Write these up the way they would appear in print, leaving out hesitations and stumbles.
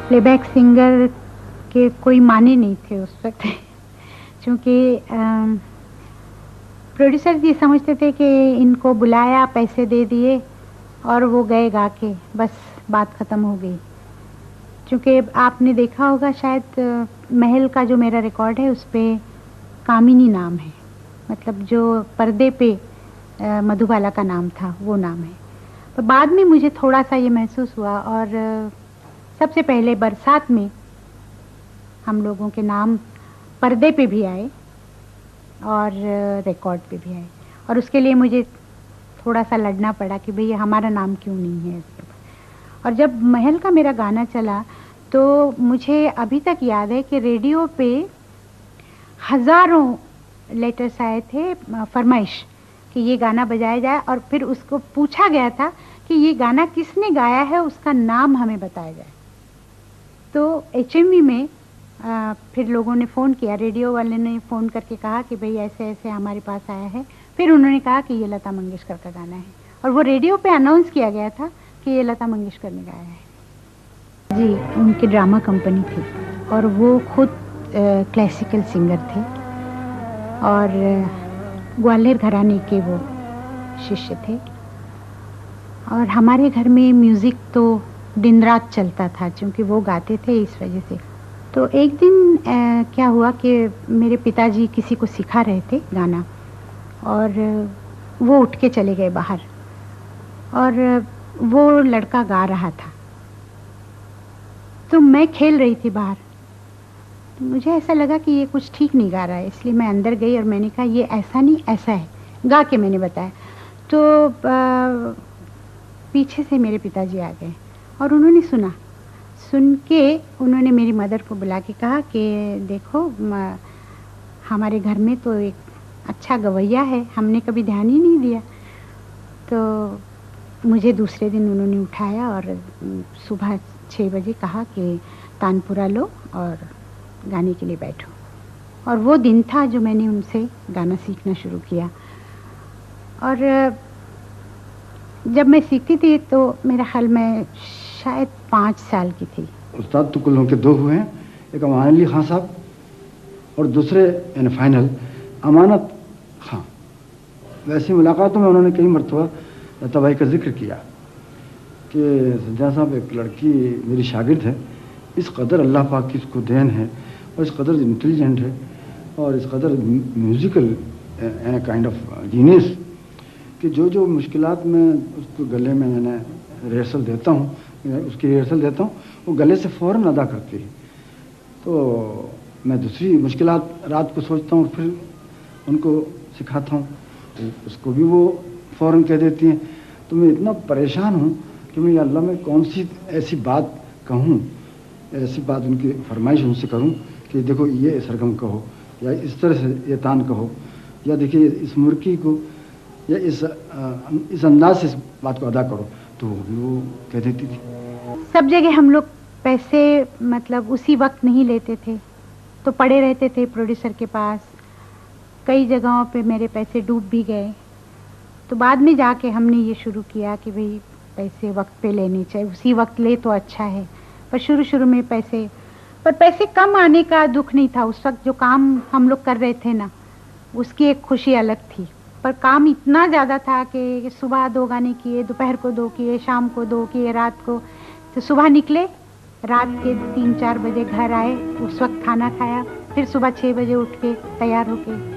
Playback singer के कोई माने नहीं थे उस वक्त क्योंकि प्रोड्यूसर ये समझते थे कि इनको बुलाया, पैसे दे दिए और वो गए गा के, बस बात ख़त्म हो गई। क्योंकि आपने देखा होगा शायद महल का जो मेरा रिकॉर्ड है उस पर कामिनी नाम है, मतलब जो पर्दे पे मधुबाला का नाम था वो नाम है। पर बाद में मुझे थोड़ा सा ये महसूस हुआ और सबसे पहले बरसात में हम लोगों के नाम पर्दे पे भी आए और रिकॉर्ड पे भी आए, और उसके लिए मुझे थोड़ा सा लड़ना पड़ा कि भई हमारा नाम क्यों नहीं है इसके ऊपर। और जब महल का मेरा गाना चला तो मुझे अभी तक याद है कि रेडियो पे हज़ारों लेटर्स आए थे, फरमाइश कि ये गाना बजाया जाए, और फिर उसको पूछा गया था कि ये गाना किसने गाया है, उसका नाम हमें बताया जाए। तो HMV में फिर लोगों ने फ़ोन किया, रेडियो वाले ने फ़ोन करके कहा कि भाई ऐसे ऐसे हमारे पास आया है। फिर उन्होंने कहा कि ये लता मंगेशकर का गाना है, और वो रेडियो पे अनाउंस किया गया था कि ये लता मंगेशकर ने गाया है। जी, उनकी ड्रामा कंपनी थी और वो खुद क्लासिकल सिंगर थे और ग्वालियर घराने के वो शिष्य थे। और हमारे घर में म्यूज़िक तो दिन रात चलता था क्योंकि वो गाते थे, इस वजह से। तो एक दिन क्या हुआ कि मेरे पिताजी किसी को सिखा रहे थे गाना और वो उठ के चले गए बाहर, और वो लड़का गा रहा था तो मैं खेल रही थी बाहर। तो मुझे ऐसा लगा कि ये कुछ ठीक नहीं गा रहा है, इसलिए मैं अंदर गई और मैंने कहा ये ऐसा नहीं ऐसा है, गा के मैंने बताया। तो पीछे से मेरे पिताजी आ गए और उन्होंने सुन के उन्होंने मेरी मदर को बुला के कहा कि देखो हमारे घर में तो एक अच्छा गवैया है, हमने कभी ध्यान ही नहीं दिया। तो मुझे दूसरे दिन उन्होंने उठाया और सुबह 6 बजे कहा कि तानपुरा लो और गाने के लिए बैठो। और वो दिन था जो मैंने उनसे गाना सीखना शुरू किया। और जब मैं सीखती थी तो मेरा ख्याल में शायद 5 साल की थी। उस्ताद तो कुल के 2 हुए हैं, एक अमान अली खान साहब और दूसरे इन फाइनल अमानत खां। वैसी मुलाकातों में उन्होंने कई मरतबा लता भाई का जिक्र किया कि सज्जाद साहब एक लड़की मेरी शागिर्द है, इस कदर अल्लाह पाक की इसको देन है और इस कदर इंटेलिजेंट है और इस कदर म्यूज़िकल काइंड ऑफ जीनियस कि जो मुश्किलात में उसको गले में मैंने रिहर्सल देता हूँ, उसकी रिहर्सल देता हूँ, वो गले से फ़ौरन अदा करती है। तो मैं दूसरी मुश्किलात रात को सोचता हूँ फिर उनको सिखाता हूँ, तो उसको भी वो फ़ौरन कह देती हैं। तो मैं इतना परेशान हूँ कि मैं अल्लाह में कौन सी ऐसी बात कहूँ, ऐसी बात उनकी फरमाइश उनसे करूँ कि देखो ये सरगम कहो या इस तरह से ये तान कहो या देखिए इस मुर्की को या इस अंदाज से इस बात को अदा करो, तो वो कह देती थी। सब जगह हम लोग पैसे मतलब उसी वक्त नहीं लेते थे, तो पड़े रहते थे प्रोड्यूसर के पास। कई जगहों पे मेरे पैसे डूब भी गए। तो बाद में जाके हमने ये शुरू किया कि भाई पैसे वक्त पे लेने चाहिए, उसी वक्त ले तो अच्छा है। पर शुरू में पैसे कम आने का दुख नहीं था। उस वक्त जो काम हम लोग कर रहे थे ना, उसकी एक खुशी अलग थी। पर काम इतना ज़्यादा था कि सुबह 2 गाने किए, दोपहर को 2 किए, शाम को 2 किए, रात को। तो सुबह निकले, रात के 3-4 बजे घर आए, उस वक्त खाना खाया, फिर सुबह 6 बजे उठ के तैयार होके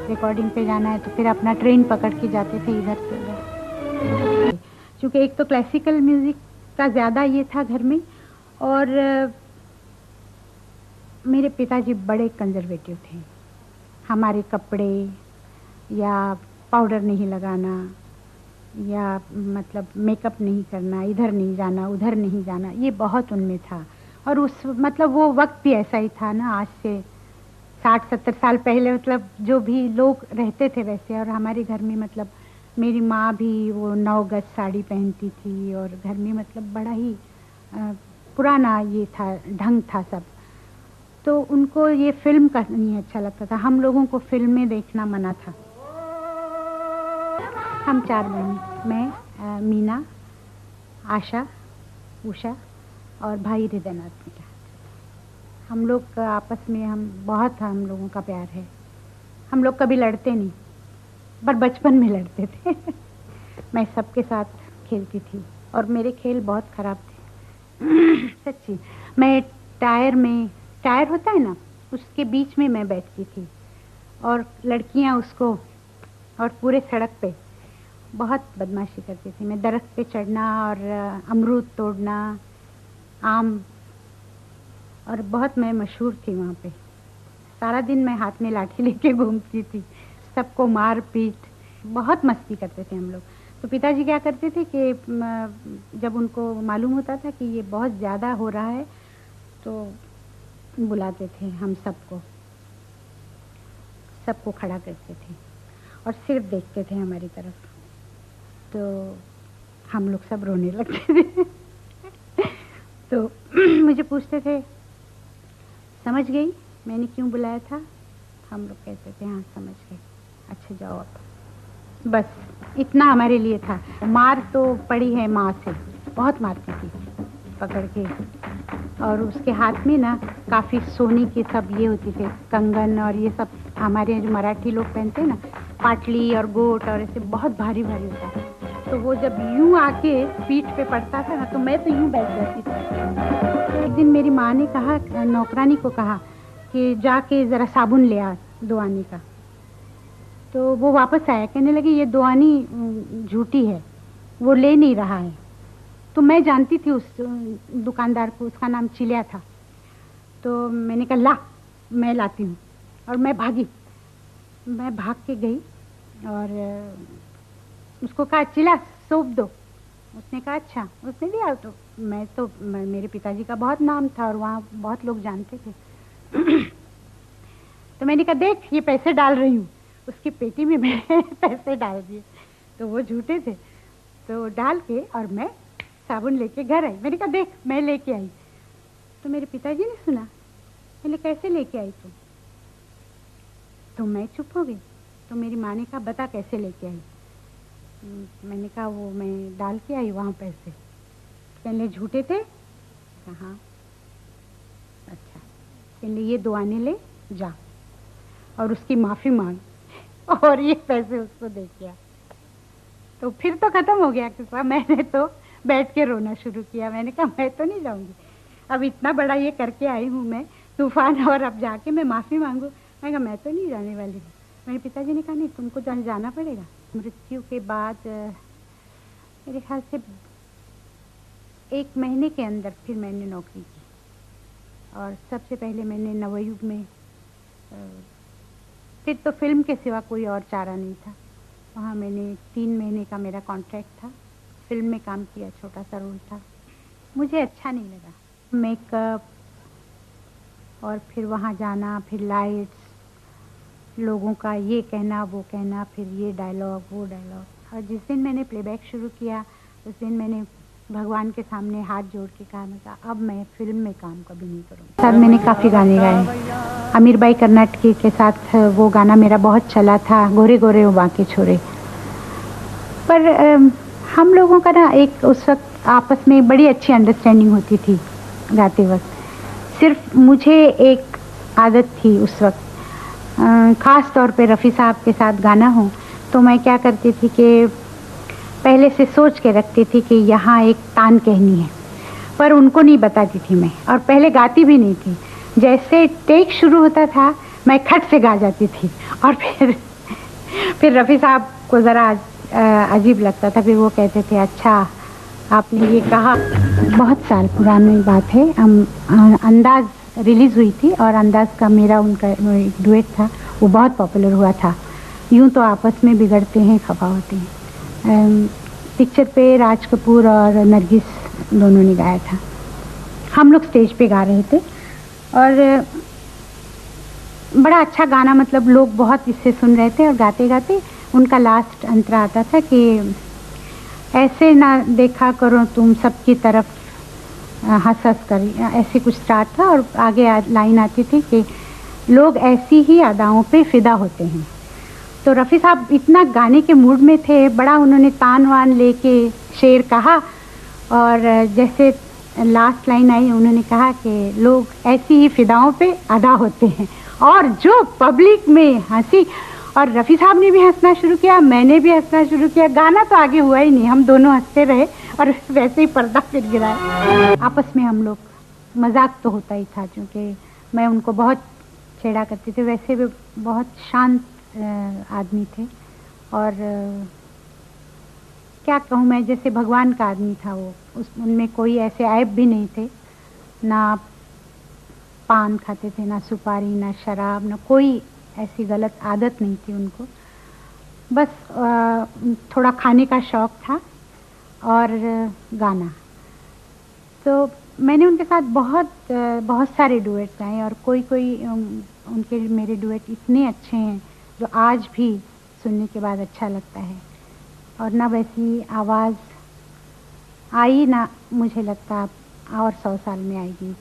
रिकॉर्डिंग पे जाना है, तो फिर अपना ट्रेन पकड़ के जाते थे इधर से उधर। क्योंकि एक तो क्लासिकल म्यूज़िक का ज़्यादा ये था घर में, और मेरे पिताजी बड़े कंजर्वेटिव थे। हमारे कपड़े या पाउडर नहीं लगाना या मतलब मेकअप नहीं करना, इधर नहीं जाना उधर नहीं जाना, ये बहुत उनमें था। और उस मतलब वो वक्त भी ऐसा ही था ना, आज से 60-70 साल पहले मतलब जो भी लोग रहते थे वैसे। और हमारे घर में मतलब मेरी माँ भी वो 9 गज साड़ी पहनती थी और घर में मतलब बड़ा ही पुराना ये था, ढंग था सब। तो उनको ये फिल्म का नहीं अच्छा लगता था, हम लोगों को फिल्में देखना मना था। हम 4 बहन, मैं, मीना, आशा, उषा और भाई हृदयनाथ मिला। हम लोग आपस में हम लोगों का प्यार है। हम लोग कभी लड़ते नहीं, पर बचपन में लड़ते थे। मैं सबके साथ खेलती थी और मेरे खेल बहुत खराब थे। सच्ची, मैं टायर होता है ना, उसके बीच में मैं बैठती थी और लड़कियां उसको, और पूरे सड़क पे बहुत बदमाशी करती थी। मैं दरख्त पे चढ़ना और अमरूद तोड़ना, आम, और बहुत मैं मशहूर थी वहाँ पे। सारा दिन मैं हाथ में लाठी लेके घूमती थी, सबको मार पीट, बहुत मस्ती करते थे हम लोग। तो पिताजी क्या करते थे कि जब उनको मालूम होता था कि ये बहुत ज़्यादा हो रहा है तो बुलाते थे हम सबको खड़ा करते थे और सिर्फ देखते थे हमारी तरफ। तो हम लोग सब रोने लगते थे। तो मुझे पूछते थे, समझ गई मैंने क्यों बुलाया था? हम लोग कहते थे हाँ समझ गए, अच्छा जाओ अब। बस इतना हमारे लिए था। मार तो पड़ी है माँ से, बहुत मारती थी पकड़ के, और उसके हाथ में ना काफ़ी सोने के सब ये होते थे कंगन, और ये सब हमारे जो मराठी लोग पहनते हैं ना, पाटली और गोट, और ऐसे बहुत भारी भारी होता है। तो वो जब यूं आके पीठ पे पड़ता था ना, तो मैं तो यूं बैठ जाती थी। एक दिन मेरी माँ ने कहा, नौकरानी को कहा कि जाके ज़रा साबुन ले आ दुआनी का। तो वो वापस आया, कहने लगी ये दुआनी झूठी है, वो ले नहीं रहा है। तो मैं जानती थी उस दुकानदार को, उसका नाम चिलिया था। तो मैंने कहा ला, मैं लाती हूँ, और मैं भाग के गई और उसको कहा चिला सौंप दो। उसने कहा अच्छा, उसने दिया। तो मेरे पिताजी का बहुत नाम था और वहाँ बहुत लोग जानते थे। तो मैंने कहा देख ये पैसे डाल रही हूँ। उसकी पेटी में मैंने पैसे डाल दिए, तो वो झूठे थे। तो डाल के और मैं साबुन लेके घर आई। मैंने कहा देख मैं लेके आई। तो मेरे पिताजी ने सुना, मैंने कैसे लेके आई तुम? तो मैं चुप हो गई। तो मेरी माँ ने कहा बता कैसे लेके आई? मैंने कहा वो मैं डाल के आई वहाँ पैसे। कहने झूठे थे? हाँ। अच्छा, कहने ये दुआने ले जा और उसकी माफ़ी मांग, और ये पैसे उसको दे के आ। तो फिर तो ख़त्म हो गया किस्सा। मैंने तो बैठ के रोना शुरू किया। मैंने कहा मैं तो नहीं जाऊंगी, अब इतना बड़ा ये करके आई हूँ मैं तूफान, और अब जाके मैं माफ़ी मांगू? मैं कहा मैं तो नहीं जाने वाली हूँ। मेरे पिताजी ने कहा नहीं तुमको जाना पड़ेगा। मृत्यु के बाद मेरे ख्याल से 1 महीने के अंदर फिर मैंने नौकरी की, और सबसे पहले मैंने नवयुग में, फिर तो फिल्म के सिवा कोई और चारा नहीं था। वहाँ मैंने 3 महीने का मेरा कॉन्ट्रैक्ट था। फिल्म में काम किया, छोटा सा रोल था, मुझे अच्छा नहीं लगा। मेकअप, और फिर वहाँ जाना, फिर लाइट्स, लोगों का ये कहना वो कहना, फिर ये डायलॉग वो डायलॉग। और जिस दिन मैंने प्लेबैक शुरू किया उस दिन मैंने भगवान के सामने हाथ जोड़ के कहा, मैं कहा अब मैं फिल्म में काम कभी नहीं करूँगी। तब मैंने काफ़ी गाने गाए। आमिर भाई कर्नाटकी के साथ वो गाना मेरा बहुत चला था, गोरे गोरे वो बाके छोरे। पर हम लोगों का ना एक उस वक्त आपस में बड़ी अच्छी अंडरस्टैंडिंग होती थी गाते वक्त। सिर्फ मुझे एक आदत थी उस वक्त, ख़ास तौर पे रफ़ी साहब के साथ गाना हो तो मैं क्या करती थी कि पहले से सोच के रखती थी कि यहाँ एक तान कहनी है, पर उनको नहीं बताती थी मैं, और पहले गाती भी नहीं थी। जैसे टेक शुरू होता था मैं खट से गा जाती थी, और फिर रफ़ी साहब को ज़रा अजीब लगता था। फिर वो कहते थे अच्छा आपने ये कहा। बहुत साल पुरानी बात है, अंदाज़ रिलीज़ हुई थी और अंदाज़ का मेरा उनका एक डुएट था, वो बहुत पॉपुलर हुआ था। यूं तो आपस में बिगड़ते हैं खफा होते हैं। पिक्चर पे राज कपूर और नरगिस दोनों ने गाया था। हम लोग स्टेज पे गा रहे थे और बड़ा अच्छा गाना, मतलब लोग बहुत इससे सुन रहे थे, और गाते गाते उनका लास्ट अंतरा आता था कि ऐसे ना देखा करो तुम सबकी तरफ हंस हंस कर, ऐसे कुछ स्टार्ट था, और आगे लाइन आती थी कि लोग ऐसी ही अदाओं पे फिदा होते हैं। तो रफ़ी साहब इतना गाने के मूड में थे, बड़ा उन्होंने तान वान लेके शेर कहा, और जैसे लास्ट लाइन आई, उन्होंने कहा कि लोग ऐसी ही फिदाओं पे अदा होते हैं, और जो पब्लिक में हंसी, और रफ़ी साहब ने भी हंसना शुरू किया, मैंने भी हंसना शुरू किया। गाना तो आगे हुआ ही नहीं, हम दोनों हंसते रहे और वैसे ही पर्दा फिर गिराया। आपस में हम लोग मजाक तो होता ही था, क्योंकि मैं उनको बहुत छेड़ा करती थी। वैसे भी बहुत शांत आदमी थे, और क्या कहूँ मैं, जैसे भगवान का आदमी था वो। उनमें कोई ऐसे ऐब भी नहीं थे, ना पान खाते थे, ना सुपारी, ना शराब, ना कोई ऐसी गलत आदत नहीं थी उनको। बस थोड़ा खाने का शौक़ था और गाना। तो मैंने उनके साथ बहुत सारे डुएट्स गाए, और कोई उनके मेरे डुएट इतने अच्छे हैं जो आज भी सुनने के बाद अच्छा लगता है। और ना वैसी आवाज़ आई, ना मुझे लगता और 100 साल में आएगी।